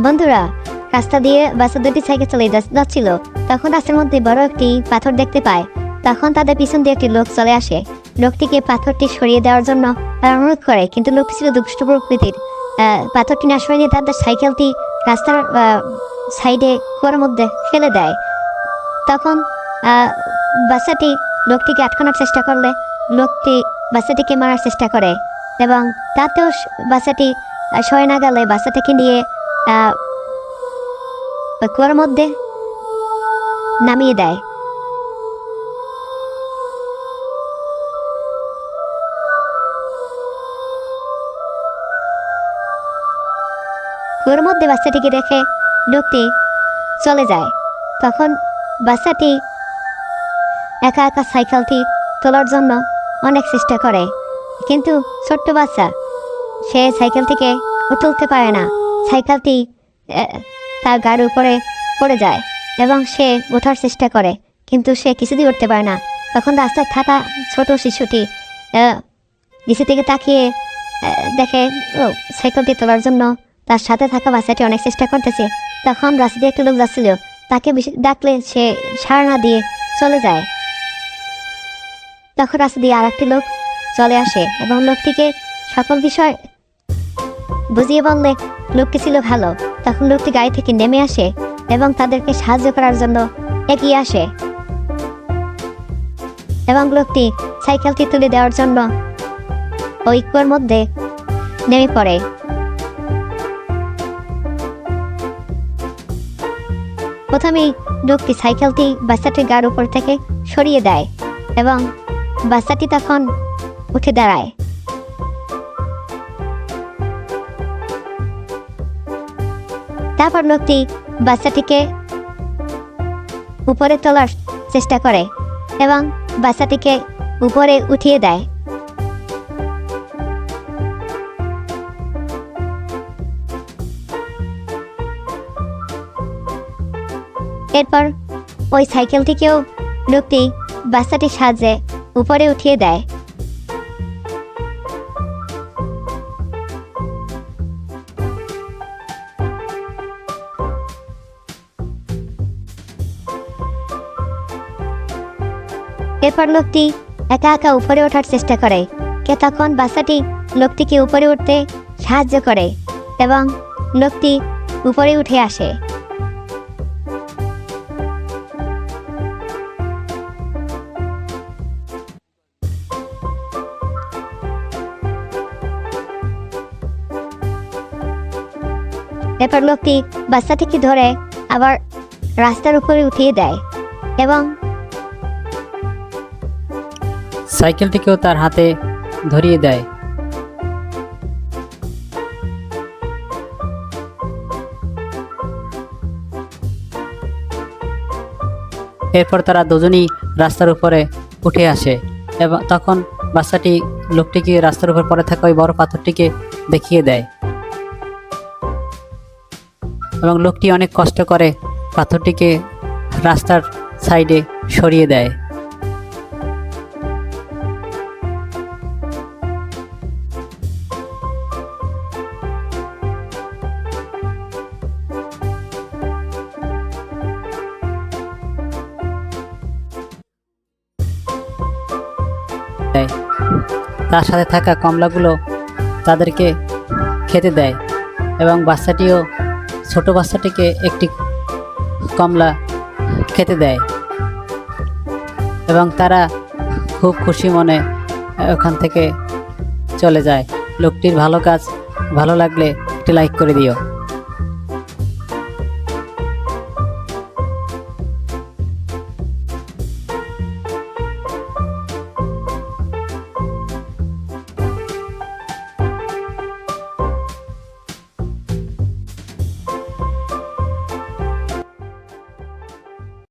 বন্ধুরা, রাস্তা দিয়ে বাচ্চা দুটি সাইকেল চলে যাচ্ছিল। তখন রাস্তার মধ্যে বড় একটি পাথর দেখতে পায়। তখন তাদের পিছন দিয়ে একটি লোক চলে আসে। লোকটিকে পাথরটি সরিয়ে দেওয়ার জন্য তারা অনুরোধ করে, কিন্তু লোকটি ছিল দুষ্ট প্রকৃতির। পাথরটি না সরিয়ে তাদের সাইকেলটি রাস্তার সাইডে কুয়ার মধ্যে ফেলে দেয়। তখন বাচ্চাটি লোকটিকে আটকানোর চেষ্টা করলে লোকটি বাচ্চাটিকে মারার চেষ্টা করে, এবং তাতেও বাচ্চাটি সয় না গেলে বাচ্চাটিকে নিয়ে কুয়ার মধ্যে নামিয়ে দেয়। কুয়ার মধ্যে বাচ্চাটিকে রেখে লোকটি চলে যায়। তখন বাচ্চাটি একা একা সাইকেলটি তোলার জন্য অনেক চেষ্টা করে, কিন্তু ছোট্ট বাচ্চা, সে সাইকেল থেকে তুলতে পারে না। সাইকেলটি তার গাড়ির উপরে পড়ে যায় এবং সে ওঠার চেষ্টা করে, কিন্তু সে কিছুতেই উঠতে পারে না। তখন রাস্তায় থাকা ছোট শিশুটি নিচে থেকে তাকিয়ে দেখে সাইকেলটি তোলার জন্য তার সাথে থাকা বাচ্চাটি অনেক চেষ্টা করতেছে। তখন রাস্তা দিয়ে একটা লোক যাচ্ছিল, তাকে ডাকলে সে সাড়া না দিয়ে চলে যায়। তখন রাস্তা দিয়ে আর একটি লোক চলে আসে এবং লোকটিকে সকল বিষয় বুঝিয়ে বললে লোকটি ছিল ভালো। তখন লোকটি গাড়ি থেকে নেমে আসে এবং তাদেরকে সাহায্য করার জন্য এগিয়ে আসে, এবং লোকটি সাইকেলটি তুলে দেওয়ার জন্য ওই কুয়ার মধ্যে নেমে পড়ে। প্রথমেই লোকটি সাইকেলটি বাচ্চাটির গাড়ির উপর থেকে সরিয়ে দেয় এবং বাচ্চাটি তখন উঠে দাঁড়ায়। তারপর লোকটি বাচ্চাটিকে উপরে তোলার চেষ্টা করে এবং বাচ্চাটিকে উপরে উঠিয়ে দেয়। এরপর ওই সাইকেলটিকেও লোকটি বাচ্চাটির সাহায্যে উপরে উঠিয়ে দেয়। এরপর লোকটি একা একা উপরে ওঠার চেষ্টা করে, তখন বাচ্চাটি লোকটিকে উপরে উঠতে সাহায্য করে এবং লোকটি উপরে উঠে আসে। এরপর লোকটি বাচ্চাটিকে ধরে আবার রাস্তার উপরে উঠিয়ে দেয় এবং সাইকেলটিকেও তার হাতে ধরিয়ে দেয়। এরপর তারা দুজনই রাস্তার উপরে উঠে আসে এবং তখন বাচ্চাটি লোকটিকে রাস্তার উপর পড়ে থাকা ওই বড় পাথরটিকে দেখিয়ে দেয় এবং লোকটি অনেক কষ্ট করে পাথরটিকে রাস্তার সাইডে সরিয়ে দেয়। তার সাথে থাকা কমলাগুলো তাদেরকে খেতে দেয় এবং বাচ্চাটিও ছোট বাচ্চাটিকে একটি কমলা খেতে দেয় এবং তারা খুব খুশি মনে ওখান থেকে চলে যায়। লোকটির ভালো কাজ ভালো লাগলে একটি লাইক করে দিও।